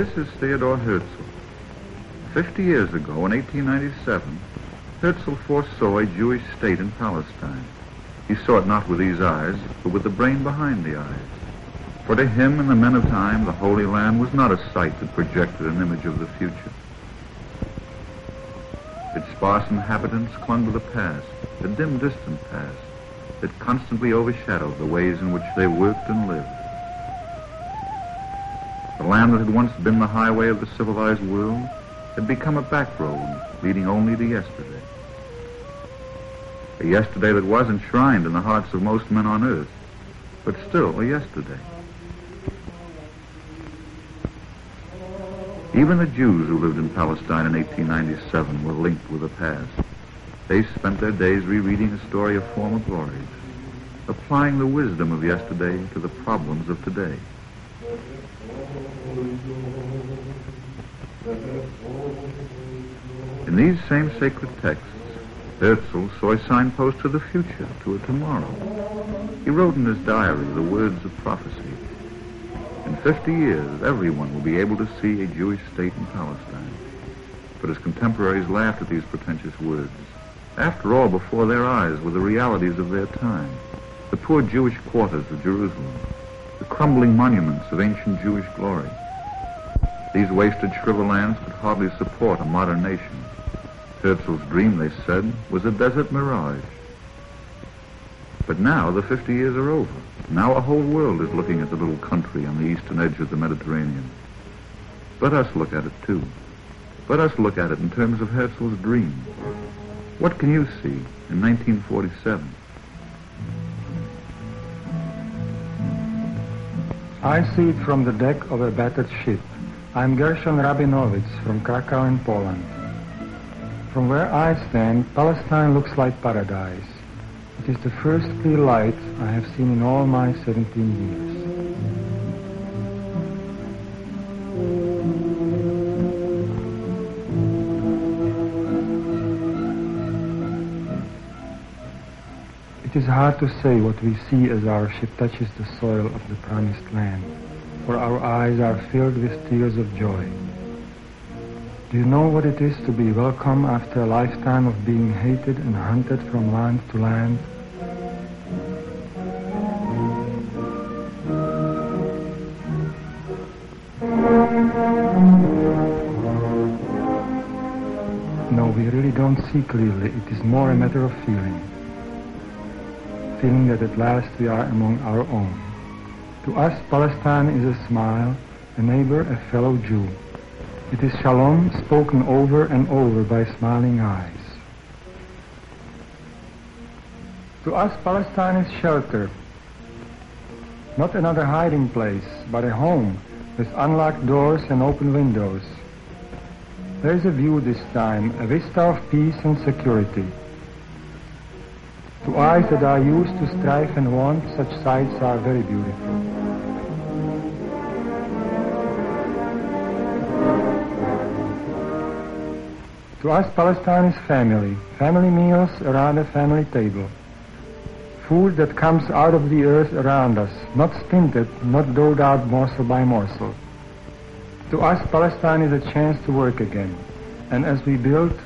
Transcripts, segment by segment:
This is Theodor Herzl. 50 years ago, in 1897, Herzl foresaw a Jewish state in Palestine. He saw it not with these eyes, but with the brain behind the eyes. For to him and the men of time, the Holy Land was not a sight that projected an image of the future. Its sparse inhabitants clung to the past, a dim, distant past, that constantly overshadowed the ways in which they worked and lived. The land that had once been the highway of the civilized world had become a back road leading only to yesterday. A yesterday that was enshrined in the hearts of most men on earth, but still a yesterday. Even the Jews who lived in Palestine in 1897 were linked with the past. They spent their days rereading the story of former glories, applying the wisdom of yesterday to the problems of today. In these same sacred texts, Herzl saw a signpost to the future, to a tomorrow. He wrote in his diary the words of prophecy. In 50 years, everyone will be able to see a Jewish state in Palestine. But his contemporaries laughed at these pretentious words. After all, before their eyes were the realities of their time, the poor Jewish quarters of Jerusalem, the crumbling monuments of ancient Jewish glory. These wasted, shriveled lands could hardly support a modern nation. Herzl's dream, they said, was a desert mirage. But now the 50 years are over. Now a whole world is looking at the little country on the eastern edge of the Mediterranean. Let us look at it, too. Let us look at it in terms of Herzl's dream. What can you see in 1947? I see it from the deck of a battered ship. I'm Gershon Rabinovitz from Krakow in Poland. From where I stand, Palestine looks like paradise. It is the first clear light I have seen in all my 17 years. It is hard to say what we see as our ship touches the soil of the promised land, for our eyes are filled with tears of joy. Do you know what it is to be welcome after a lifetime of being hated and hunted from land to land? No, we really don't see clearly. It is more a matter of feeling. Feeling that at last we are among our own. To us, Palestine is a smile, a neighbor, a fellow Jew. It is shalom spoken over and over by smiling eyes. To us, Palestine is shelter. Not another hiding place, but a home with unlocked doors and open windows. There is a view this time, a vista of peace and security. To eyes that are used to strife and want, such sights are very beautiful. To us, Palestine is family. Family meals around a family table. Food that comes out of the earth around us, not stinted, not doled out morsel by morsel. To us, Palestine is a chance to work again. And as we build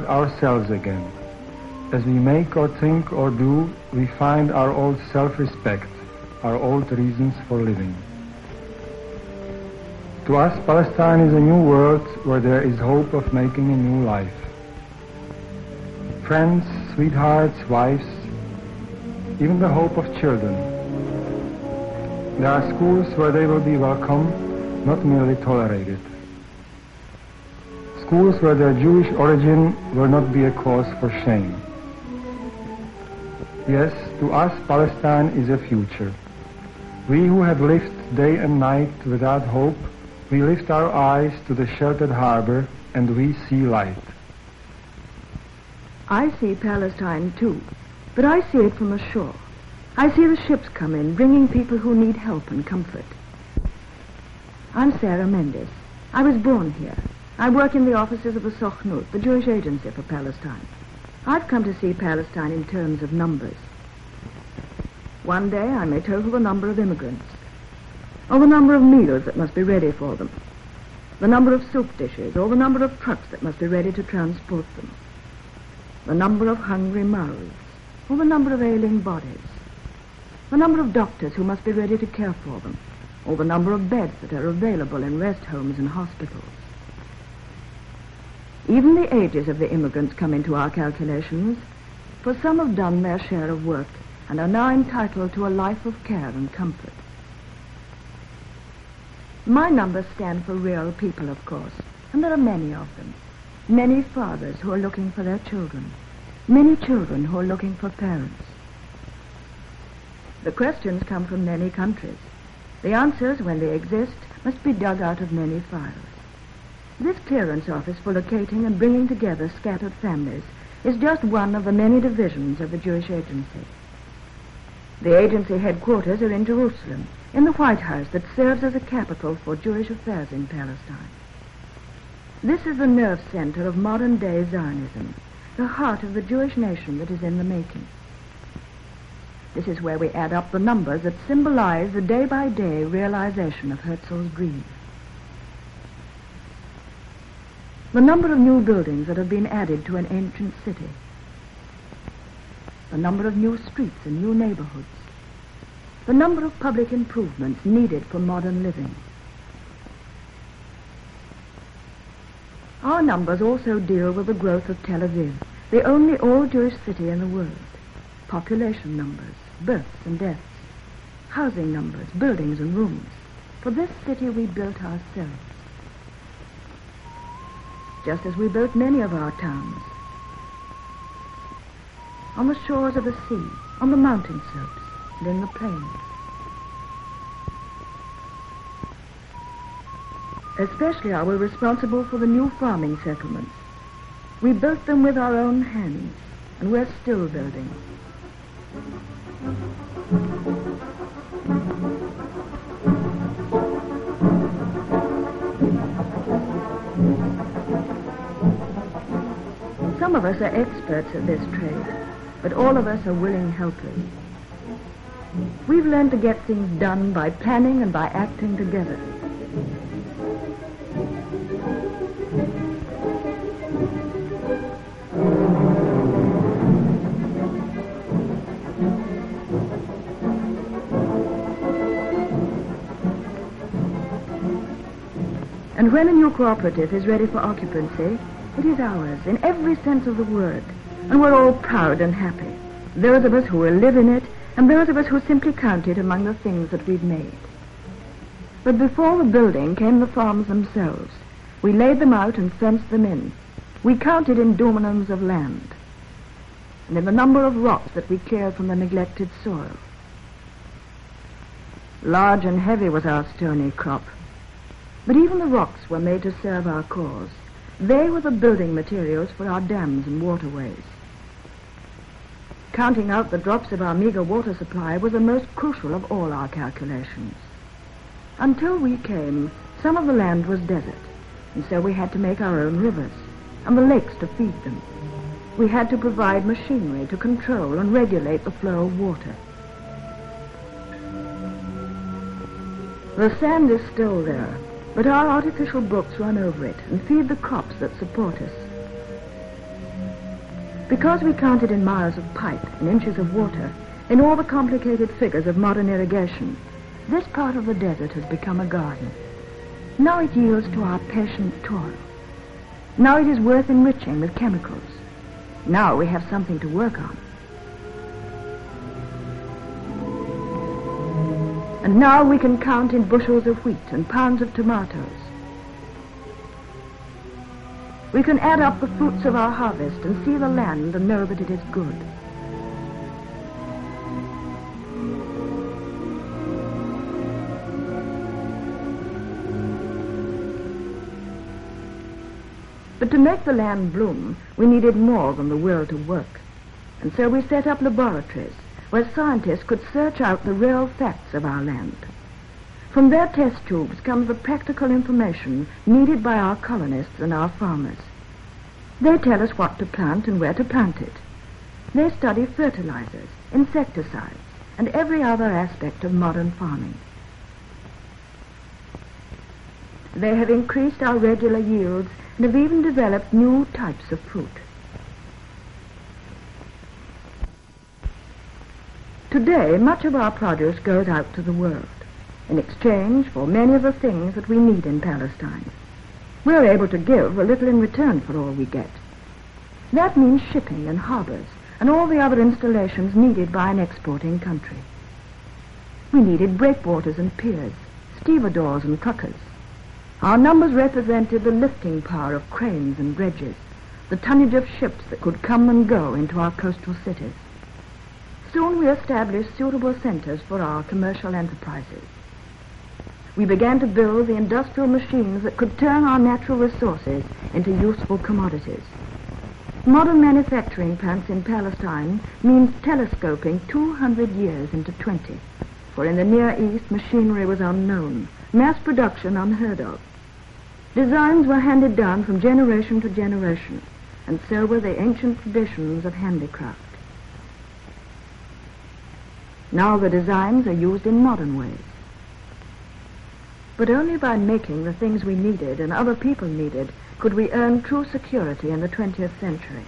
ourselves again. As we make or think or do, we find our old self-respect, our old reasons for living. To us, Palestine is a new world where there is hope of making a new life. Friends, sweethearts, wives, even the hope of children. There are schools where they will be welcome, not merely tolerated. Schools where their Jewish origin will not be a cause for shame. Yes, to us, Palestine is a future. We who have lived day and night without hope, we lift our eyes to the sheltered harbor and we see light. I see Palestine too, but I see it from the shore. I see the ships come in, bringing people who need help and comfort. I'm Sarah Mendes. I was born here. I work in the offices of the Sochnut, the Jewish agency for Palestine. I've come to see Palestine in terms of numbers. One day I may total the number of immigrants, or the number of meals that must be ready for them, the number of soup dishes, or the number of trucks that must be ready to transport them, the number of hungry mouths, or the number of ailing bodies, the number of doctors who must be ready to care for them, or the number of beds that are available in rest homes and hospitals. Even the ages of the immigrants come into our calculations, for some have done their share of work and are now entitled to a life of care and comfort. My numbers stand for real people, of course, and there are many of them. Many fathers who are looking for their children. Many children who are looking for parents. The questions come from many countries. The answers, when they exist, must be dug out of many files. This clearance office for locating and bringing together scattered families is just one of the many divisions of the Jewish Agency. The agency headquarters are in Jerusalem, in the White House that serves as a capital for Jewish affairs in Palestine. This is the nerve center of modern-day Zionism, the heart of the Jewish nation that is in the making. This is where we add up the numbers that symbolize the day-by-day realization of Herzl's dream. The number of new buildings that have been added to an ancient city. The number of new streets and new neighborhoods. The number of public improvements needed for modern living. Our numbers also deal with the growth of Tel Aviv, the only all-Jewish city in the world. Population numbers, births and deaths, housing numbers, buildings and rooms. For this city we built ourselves. Just as we built many of our towns. On the shores of the sea, on the mountain slopes, and in the plains. Especially are we responsible for the new farming settlements. We built them with our own hands, and we're still building. Some of us are experts at this trade, but all of us are willing helpers. We've learned to get things done by planning and by acting together. And when a new cooperative is ready for occupancy, it is ours in every sense of the word, and we're all proud and happy. Those of us who will live in it, and those of us who simply count it among the things that we've made. But before the building came the farms themselves. We laid them out and fenced them in. We counted in duminums of land, and in the number of rocks that we cleared from the neglected soil. Large and heavy was our stony crop, but even the rocks were made to serve our cause. They were the building materials for our dams and waterways. Counting out the drops of our meager water supply was the most crucial of all our calculations. Until we came, some of the land was desert, and so we had to make our own rivers, and the lakes to feed them. We had to provide machinery to control and regulate the flow of water. The sand is still there, but our artificial brooks run over it and feed the crops that support us. Because we counted in miles of pipe and inches of water, in all the complicated figures of modern irrigation, this part of the desert has become a garden. Now it yields to our patient toil. Now it is worth enriching with chemicals. Now we have something to work on. And now we can count in bushels of wheat and pounds of tomatoes. We can add up the fruits of our harvest and see the land and know that it is good. But to make the land bloom, we needed more than the will to work. And so we set up laboratories where scientists could search out the real facts of our land. From their test tubes comes the practical information needed by our colonists and our farmers. They tell us what to plant and where to plant it. They study fertilizers, insecticides, and every other aspect of modern farming. They have increased our regular yields and have even developed new types of fruit. Today, much of our produce goes out to the world in exchange for many of the things that we need in Palestine. We're able to give a little in return for all we get. That means shipping and harbors and all the other installations needed by an exporting country. We needed breakwaters and piers, stevedores and truckers. Our numbers represented the lifting power of cranes and dredges, the tonnage of ships that could come and go into our coastal cities. Soon we established suitable centers for our commercial enterprises. We began to build the industrial machines that could turn our natural resources into useful commodities. Modern manufacturing plants in Palestine means telescoping 200 years into 20. For in the Near East, machinery was unknown, mass production unheard of. Designs were handed down from generation to generation, and so were the ancient traditions of handicraft. Now the designs are used in modern ways. But only by making the things we needed and other people needed could we earn true security in the 20th century.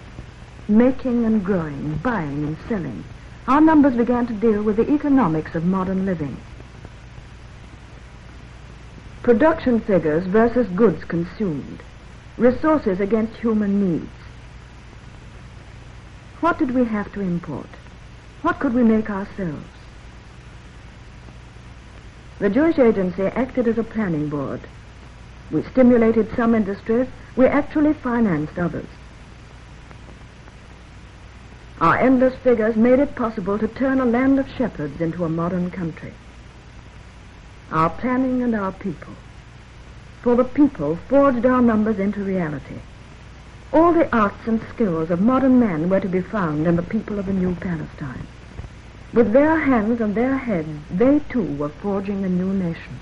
Making and growing, buying and selling, our numbers began to deal with the economics of modern living. Production figures versus goods consumed, resources against human needs. What did we have to import? What could we make ourselves? The Jewish Agency acted as a planning board. We stimulated some industries, we actually financed others. Our endless figures made it possible to turn a land of shepherds into a modern country. Our planning and our people. For the people forged our numbers into reality. All the arts and skills of modern men were to be found in the people of the new Palestine. With their hands and their heads, they too were forging a new nation.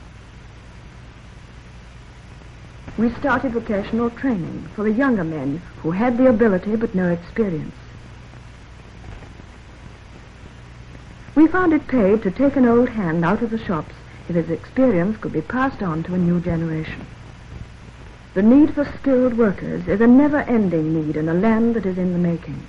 We started vocational training for the younger men who had the ability but no experience. We found it paid to take an old hand out of the shops if his experience could be passed on to a new generation. The need for skilled workers is a never-ending need in a land that is in the making.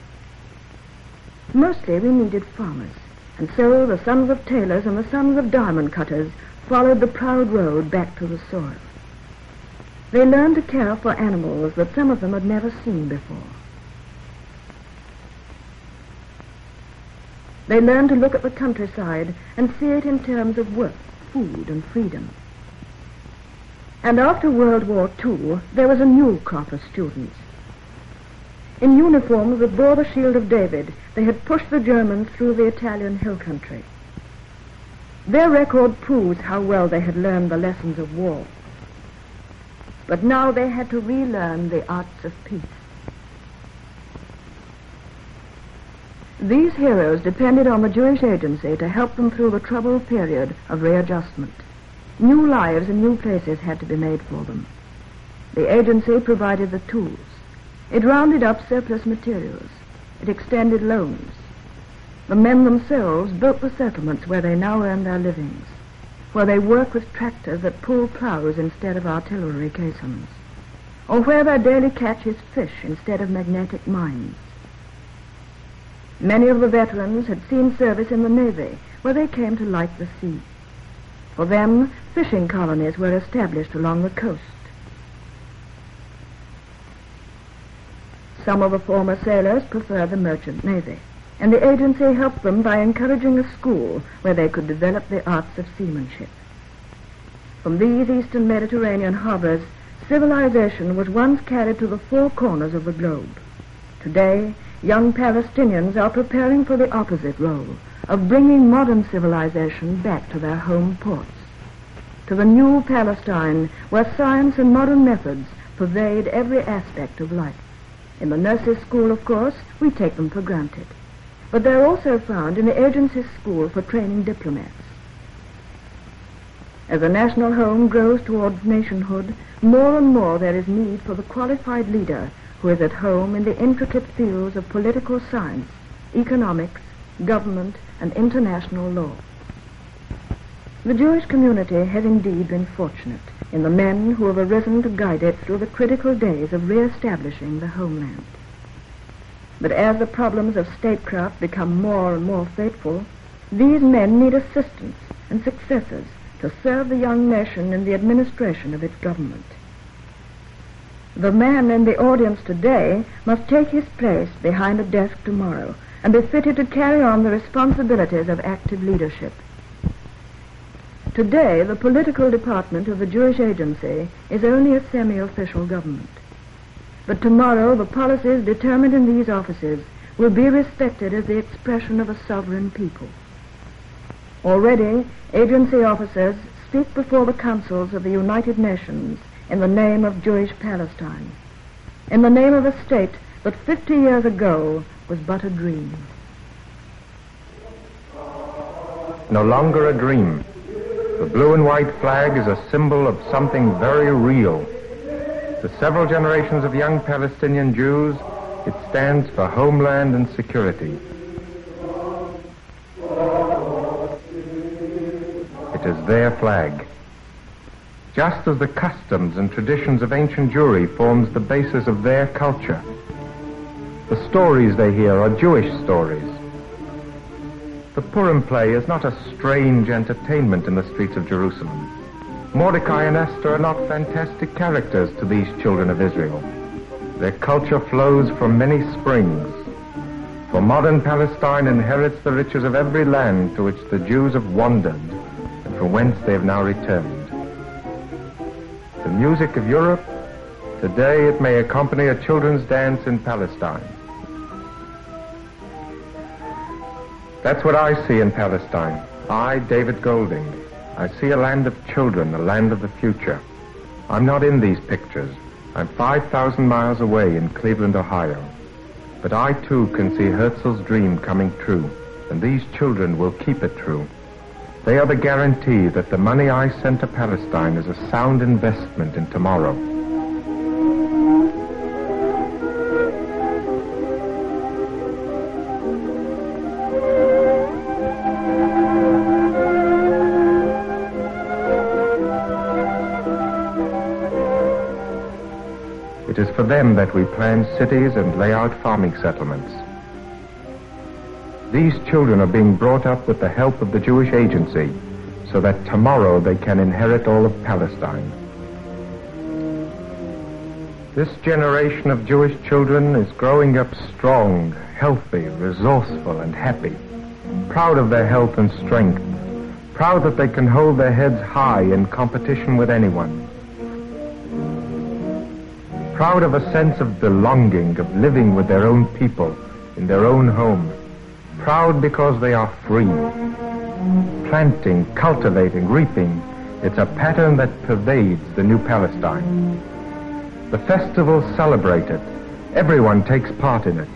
Mostly we needed farmers, and so the sons of tailors and the sons of diamond cutters followed the proud road back to the soil. They learned to care for animals that some of them had never seen before. They learned to look at the countryside and see it in terms of work, food, and freedom. And after World War II, there was a new crop of students. In uniforms that bore the shield of David, they had pushed the Germans through the Italian hill country. Their record proves how well they had learned the lessons of war. But now they had to relearn the arts of peace. These heroes depended on the Jewish Agency to help them through the troubled period of readjustment. New lives and new places had to be made for them. The agency provided the tools. It rounded up surplus materials. It extended loans. The men themselves built the settlements where they now earn their livings, where they work with tractors that pull plows instead of artillery caissons, or where their daily catch is fish instead of magnetic mines. Many of the veterans had seen service in the Navy, where they came to like the sea. For them, fishing colonies were established along the coast. Some of the former sailors preferred the merchant navy, and the agency helped them by encouraging a school where they could develop the arts of seamanship. From these eastern Mediterranean harbors, civilization was once carried to the four corners of the globe. Today, young Palestinians are preparing for the opposite role of bringing modern civilization back to their home ports, to the new Palestine where science and modern methods pervade every aspect of life. In the nurses' school, of course, we take them for granted. But they're also found in the agency's school for training diplomats. As the national home grows towards nationhood, more and more there is need for the qualified leader who is at home in the intricate fields of political science, economics, government, and international law. The Jewish community has indeed been fortunate. in the men who have arisen to guide it through the critical days of re-establishing the homeland. But as the problems of statecraft become more and more fateful, these men need assistants and successors to serve the young nation in the administration of its government. The man in the audience today must take his place behind a desk tomorrow and be fitted to carry on the responsibilities of active leadership. Today, the political department of the Jewish Agency is only a semi-official government. But tomorrow, the policies determined in these offices will be respected as the expression of a sovereign people. Already, agency officers speak before the councils of the United Nations in the name of Jewish Palestine, in the name of a state that 50 years ago was but a dream. No longer a dream. The blue and white flag is a symbol of something very real. To several generations of young Palestinian Jews, it stands for homeland and security. It is their flag. Just as the customs and traditions of ancient Jewry forms the basis of their culture. The stories they hear are Jewish stories. The Purim play is not a strange entertainment in the streets of Jerusalem. Mordecai and Esther are not fantastic characters to these children of Israel. Their culture flows from many springs. For modern Palestine inherits the riches of every land to which the Jews have wandered and from whence they have now returned. The music of Europe, today it may accompany a children's dance in Palestine. That's what I see in Palestine. I, David Golding. I see a land of children, a land of the future. I'm not in these pictures. I'm 5,000 miles away in Cleveland, Ohio. But I too can see Herzl's dream coming true, and these children will keep it true. They are the guarantee that the money I send to Palestine is a sound investment in tomorrow. It is for them that we plan cities and lay out farming settlements. These children are being brought up with the help of the Jewish Agency so that tomorrow they can inherit all of Palestine. This generation of Jewish children is growing up strong, healthy, resourceful, and happy, proud of their health and strength, proud that they can hold their heads high in competition with anyone, proud of a sense of belonging, of living with their own people, in their own home, proud because they are free. Planting, cultivating, reaping, it's a pattern that pervades the new Palestine. The festivals celebrate it. Everyone takes part in it.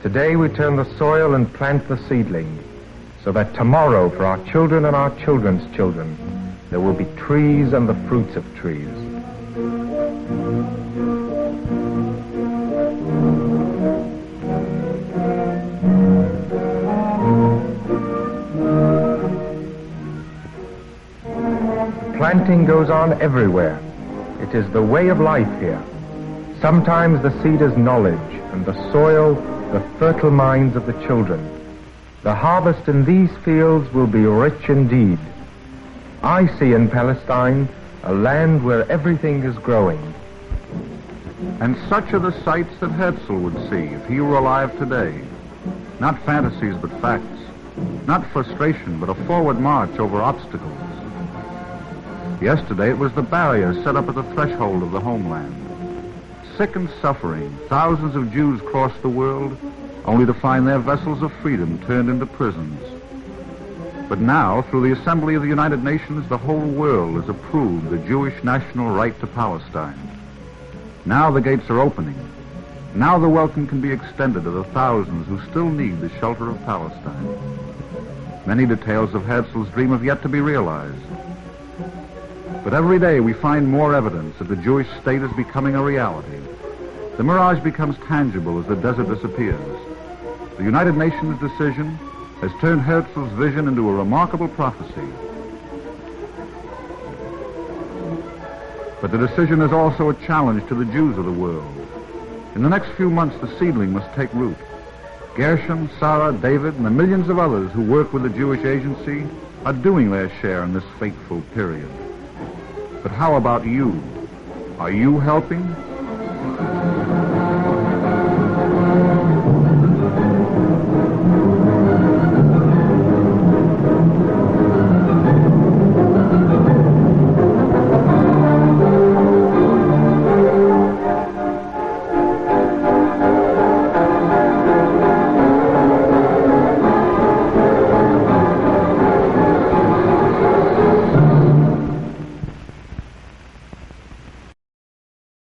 Today we turn the soil and plant the seedling, so that tomorrow, for our children and our children's children, there will be trees and the fruits of trees. Planting goes on everywhere. It is the way of life here. Sometimes the seed is knowledge, and the soil, the fertile minds of the children. The harvest in these fields will be rich indeed. I see in Palestine a land where everything is growing. And such are the sights that Herzl would see if he were alive today. Not fantasies, but facts. Not frustration, but a forward march over obstacles. Yesterday it was the barrier set up at the threshold of the homeland. Sick and suffering, thousands of Jews crossed the world, only to find their vessels of freedom turned into prisons. But now, through the Assembly of the United Nations, the whole world has approved the Jewish national right to Palestine. Now the gates are opening. Now the welcome can be extended to the thousands who still need the shelter of Palestine. Many details of Herzl's dream have yet to be realized. But every day we find more evidence that the Jewish state is becoming a reality. The mirage becomes tangible as the desert disappears. The United Nations decision, has turned Herzl's vision into a remarkable prophecy. But the decision is also a challenge to the Jews of the world. In the next few months, the seedling must take root. Gershom, Sarah, David, and the millions of others who work with the Jewish Agency are doing their share in this fateful period. But how about you? Are you helping?